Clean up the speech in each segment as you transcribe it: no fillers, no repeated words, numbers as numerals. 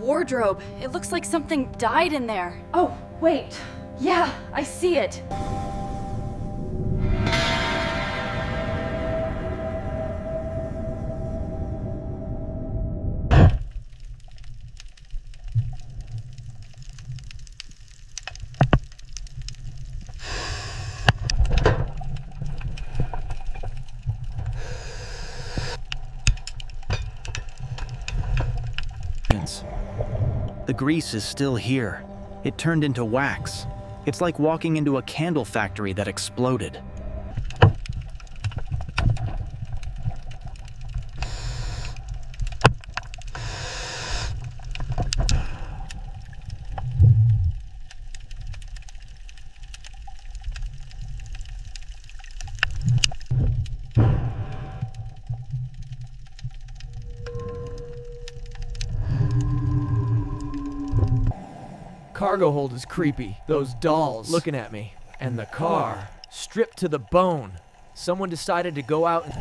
wardrobe. It looks like something died in there. Oh, wait. Yeah, I see it. The grease is still here. It turned into wax. It's like walking into a candle factory that exploded. Cargo hold is creepy. Those dolls looking at me. And the car, stripped to the bone. Someone decided to go out and...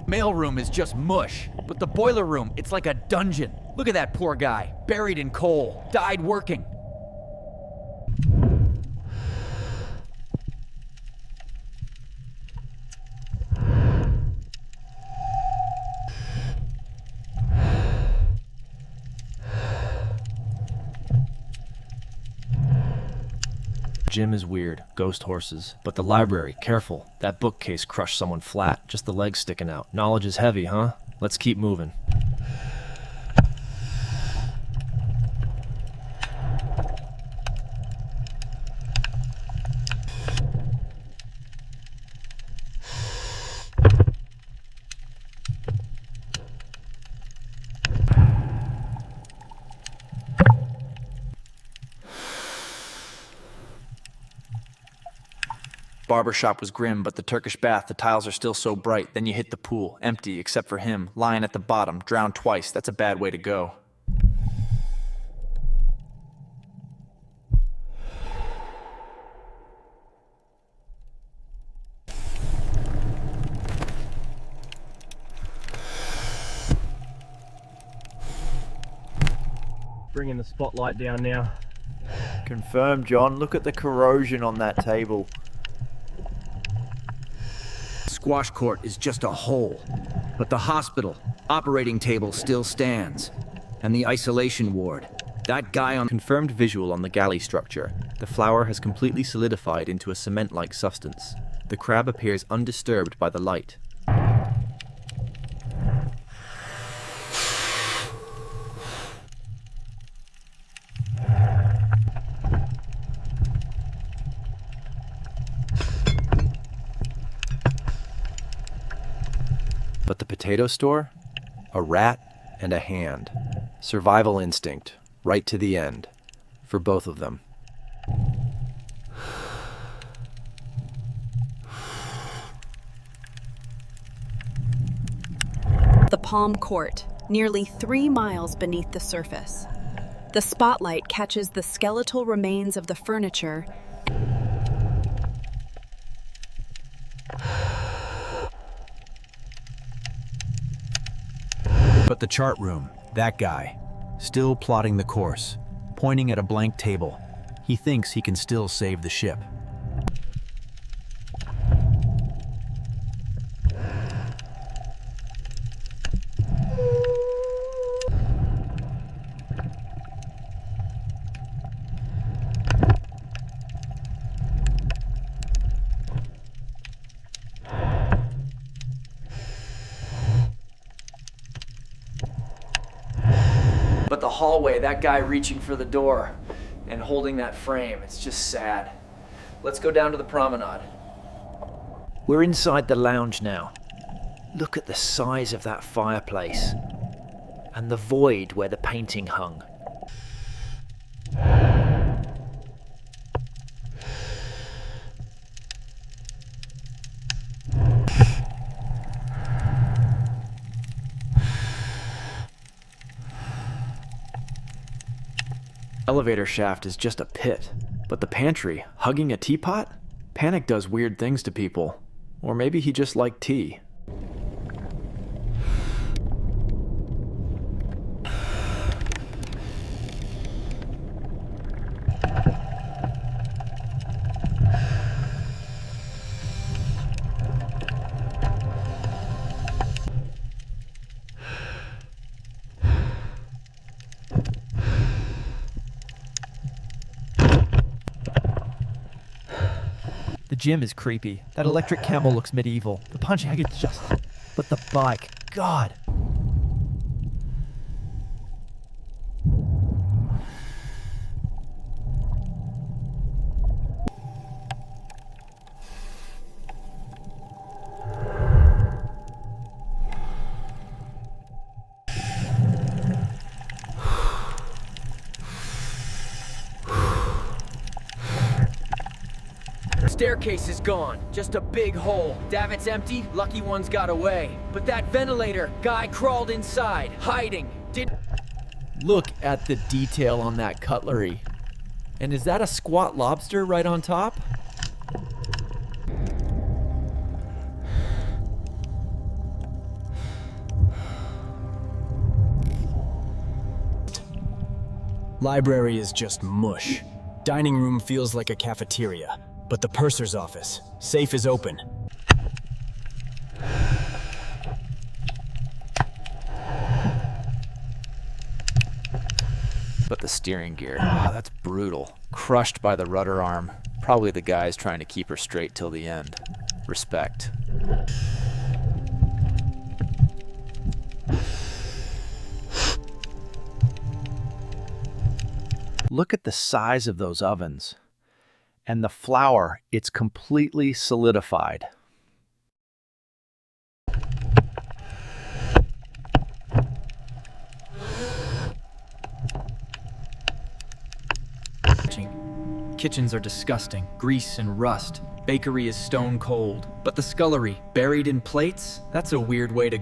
Mailroom is just mush, but the boiler room, it's like a dungeon. Look at that poor guy, buried in coal, died working. Gym is weird, ghost horses. But the library, careful. That bookcase crushed someone flat, just the legs sticking out. Knowledge is heavy, huh? Let's keep moving. Barbershop was grim, but the Turkish bath, the tiles are still so bright. Then you hit the pool, empty except for him, lying at the bottom, drowned twice. That's a bad way to go. Bringing the spotlight down now. Confirmed, John. Look at the corrosion on that table. Squash court is just a hole, but the hospital operating table still stands, and the isolation ward. That guy on... Confirmed visual on the galley structure. The flower has completely solidified into a cement-like substance. The crab appears undisturbed by the light. But the potato store? A rat and a hand. Survival instinct, right to the end. For both of them. The Palm Court, nearly 3 miles beneath the surface. The spotlight catches the skeletal remains of the furniture. But the chart room, that guy, still plotting the course, pointing at a blank table. He thinks he can still save the ship. But the hallway, that guy reaching for the door and holding that frame, it's just sad. Let's go down to the promenade. We're inside the lounge now. Look at the size of that fireplace. And the void where the painting hung. Elevator shaft is just a pit. But the pantry, hugging a teapot? Panic does weird things to people. Or maybe he just liked tea. The gym is creepy. That electric camel looks medieval. The punch bag is just... But the bike, God. Staircase is gone. Just a big hole. Davit's empty. Lucky one's got away. But that ventilator, guy crawled inside, hiding. Look at the detail on that cutlery. And is that a squat lobster right on top? Library is just mush. Dining room feels like a cafeteria. But the purser's office, safe is open. But the steering gear, oh, that's brutal. Crushed by the rudder arm. Probably the guy's trying to keep her straight till the end. Respect. Look at the size of those ovens. And the flour, it's completely solidified. Kitchens are disgusting. Grease and rust. Bakery is stone cold. But the scullery, buried in plates? That's a weird way to...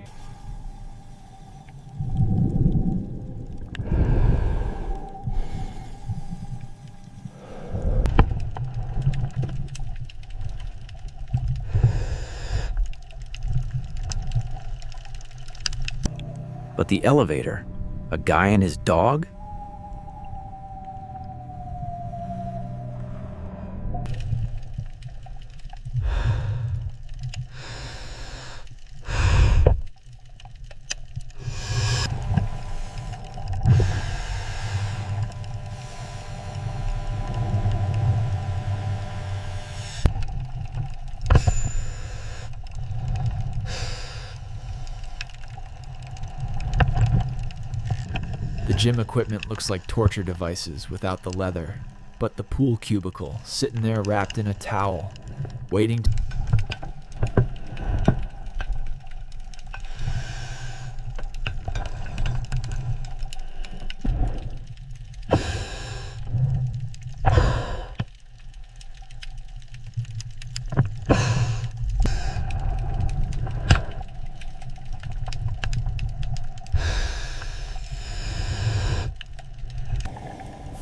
But the elevator, a guy and his dog? The gym equipment looks like torture devices without the leather. But the pool cubicle, sitting there wrapped in a towel, waiting to...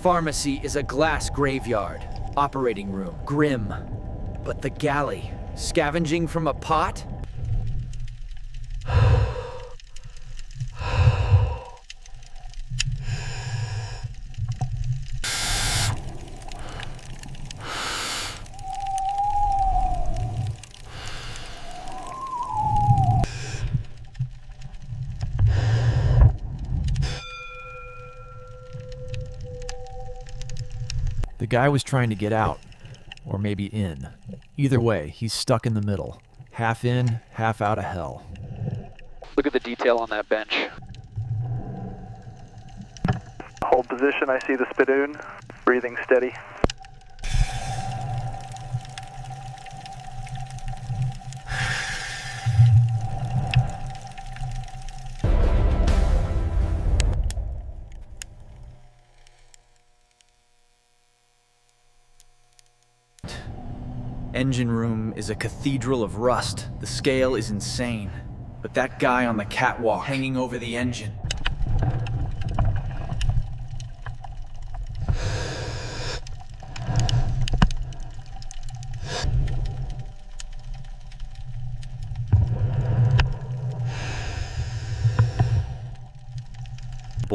Pharmacy is a glass graveyard. Operating room, grim. But the galley, scavenging from a pot? The guy was trying to get out, or maybe in. Either way, he's stuck in the middle. Half in, half out of hell. Look at the detail on that bench. Hold position, I see the spittoon. Breathing steady. Engine room is a cathedral of rust. The scale is insane. But that guy on the catwalk hanging over the engine.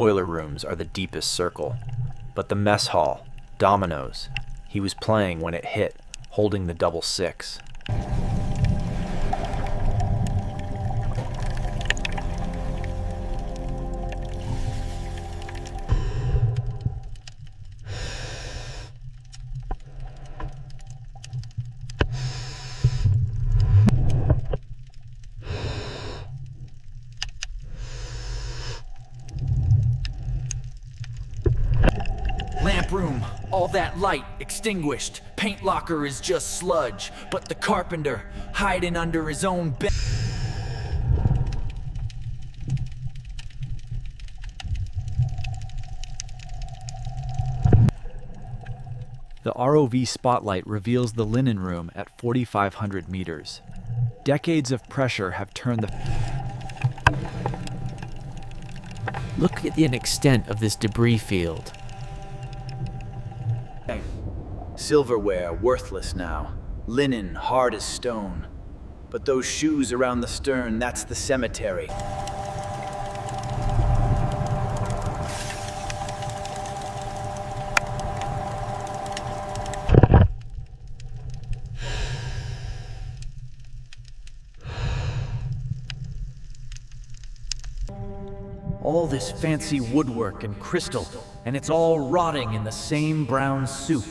boiler rooms are the deepest circle. But the mess hall, dominoes, he was playing when it hit, holding the double six. Lamp room, all that light extinguished. Paint locker is just sludge, but the carpenter hiding under his own bed. The ROV spotlight reveals the linen room at 4,500 meters. Decades of pressure have turned the... Look at the extent of this debris field. Silverware worthless now. Linen hard as stone. But those shoes around the stern, that's the cemetery. All this fancy woodwork and crystal, and it's all rotting in the same brown soup.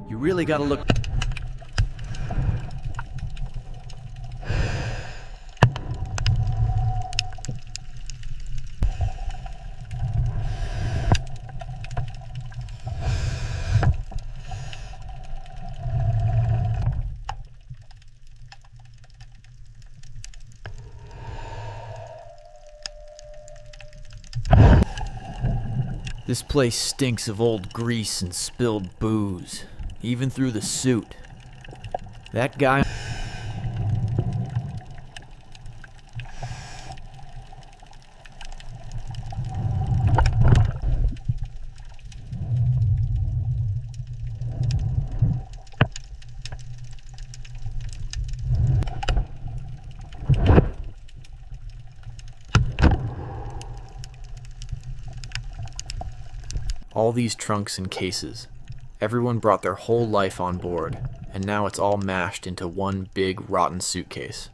You really gotta look. This place stinks of old grease and spilled booze, even through the suit. That guy... All these trunks and cases. Everyone brought their whole life on board, and now it's all mashed into one big rotten suitcase.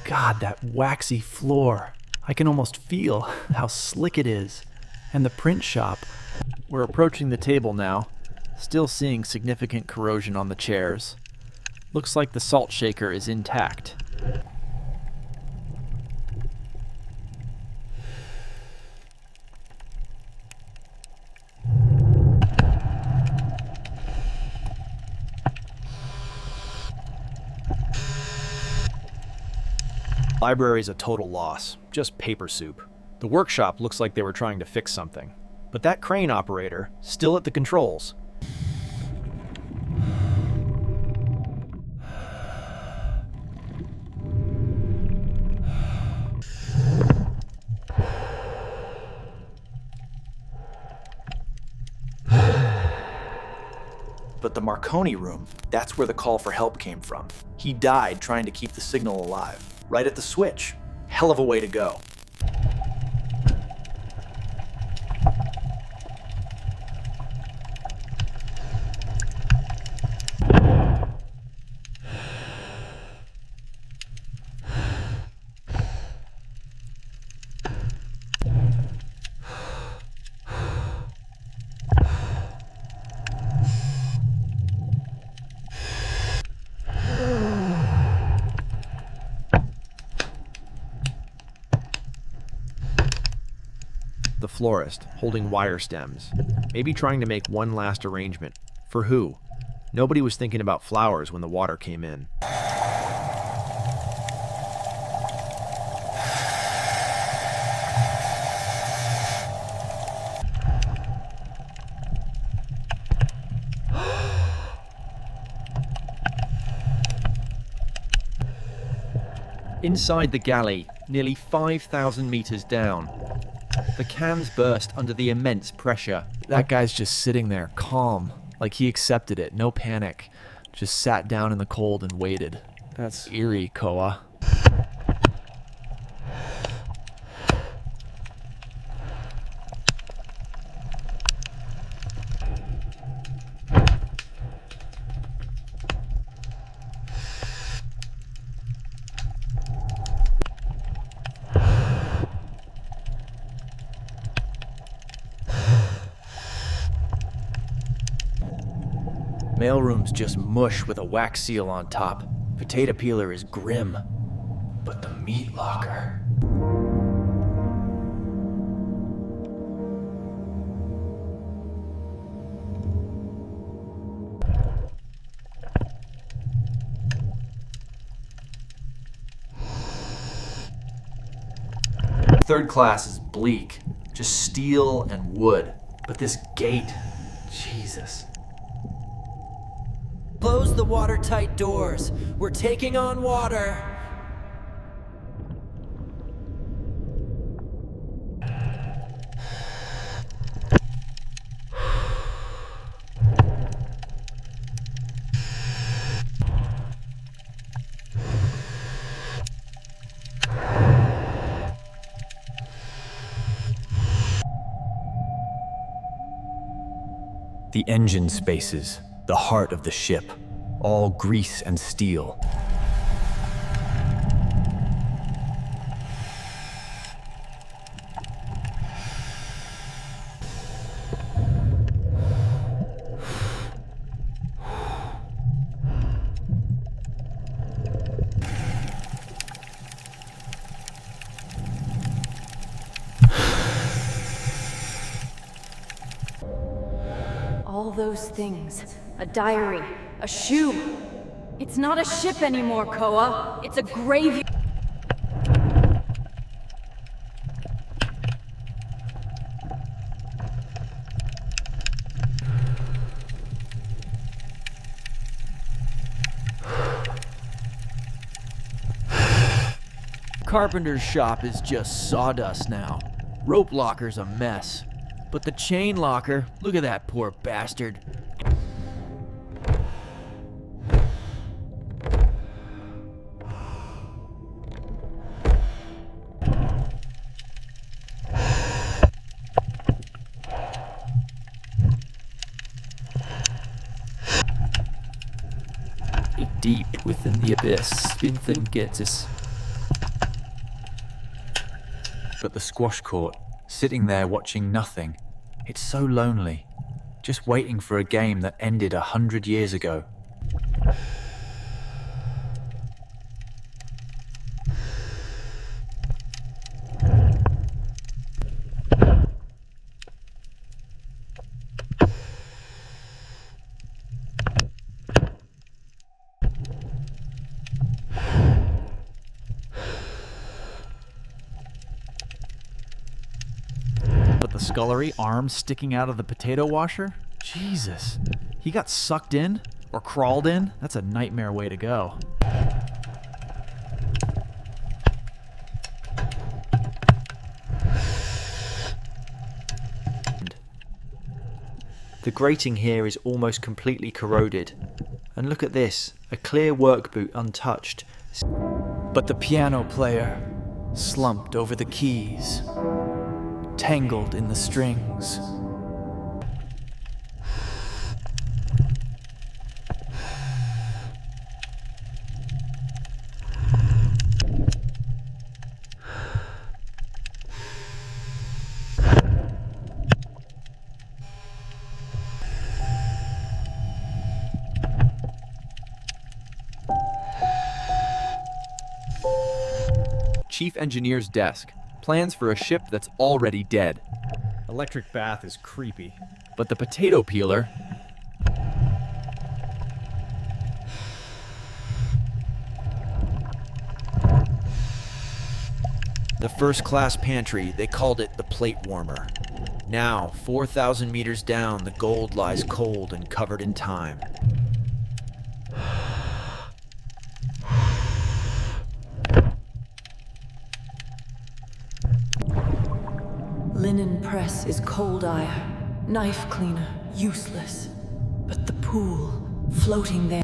God, that waxy floor. I can almost feel how slick it is. And the print shop. We're approaching the table now, still seeing significant corrosion on the chairs. Looks like the salt shaker is intact. Library's a total loss, just paper soup. The workshop looks like they were trying to fix something. But that crane operator, still at the controls. But the Marconi room, that's where the call for help came from. He died trying to keep the signal alive. Right at the switch. Hell of a way to go. The florist, holding wire stems, maybe trying to make one last arrangement. For who? Nobody was thinking about flowers when the water came in. Inside the galley, nearly 5,000 meters down. The cans burst under the immense pressure. That guy's just sitting there, calm, like he accepted it, no panic. Just sat down in the cold and waited. That's eerie, Koa. Mailroom's just mush with a wax seal on top. Potato peeler is grim. But the meat locker... Third class is bleak. Just steel and wood. But this gate... Jesus. Close the watertight doors. We're taking on water. The engine spaces, the heart of the ship, all grease and steel. All those things. A diary. A shoe. It's not a ship anymore, Koa. It's a graveyard. Carpenter's shop is just sawdust now. Rope locker's a mess. But the chain locker, look at that poor bastard. Deep within the abyss, Spinthin gets us. But the squash court, sitting there watching nothing, it's so lonely, just waiting for a game that ended 100 years ago. The scullery, arms sticking out of the potato washer? Jesus. He got sucked in? Or crawled in? That's a nightmare way to go. The grating here is almost completely corroded. And look at this, a clear work boot untouched. But the piano player, slumped over the keys, tangled in the strings. Chief Engineer's desk. Plans for a ship that's already dead. Electric bath is creepy. But the potato peeler... The first class pantry, they called it the plate warmer. Now, 4,000 meters down, the gold lies cold and covered in time. press is cold ire. Knife cleaner, useless. But the pool, floating there.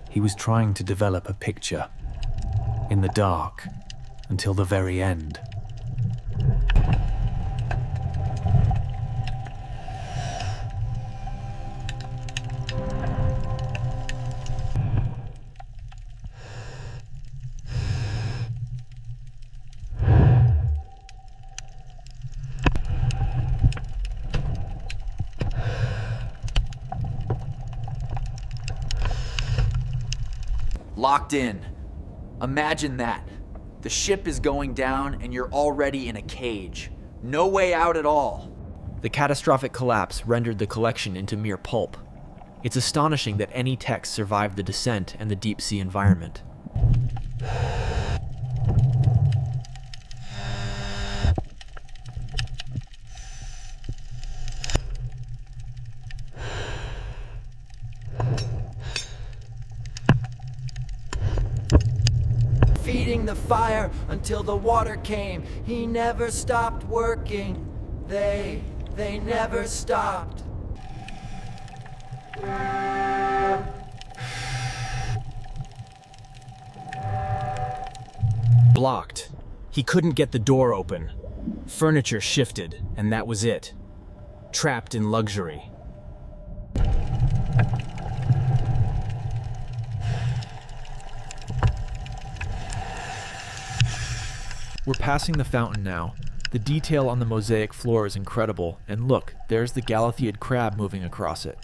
He was trying to develop a picture, in the dark, until the very end. Locked in. Imagine that. The ship is going down and you're already in a cage. No way out at all. The catastrophic collapse rendered the collection into mere pulp. It's astonishing that any text survived the descent and the deep sea environment. Feeding the fire until the water came. He never stopped working. They never stopped. Blocked. He couldn't get the door open. Furniture shifted, and that was it. Trapped in luxury. We're passing the fountain now. The detail on the mosaic floor is incredible, and look, there's the Galatheid crab moving across it.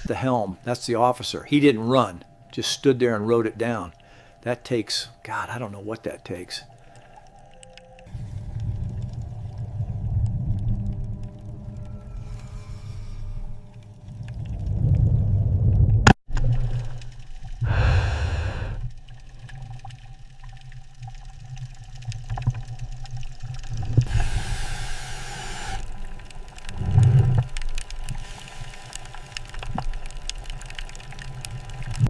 The helm, that's the officer. He didn't run, just stood there and wrote it down. That takes, God, I don't know what that takes.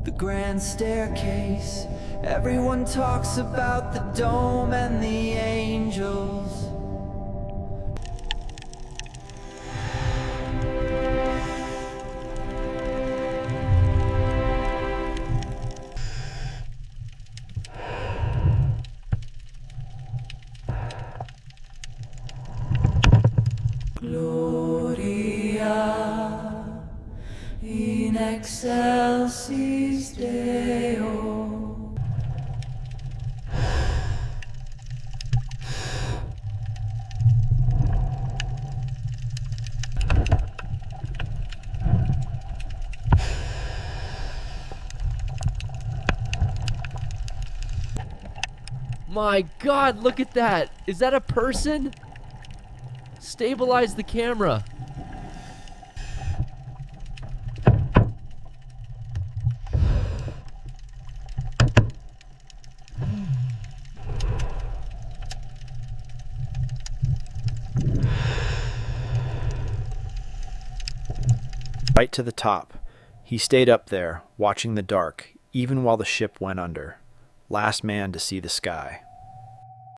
The grand staircase. Everyone talks about the dome and the angels. Gloria in excelsis Deo. My God, look at that! Is that a person? Stabilize the camera. Right to the top. He stayed up there, watching the dark, even while the ship went under. Last man to see the sky.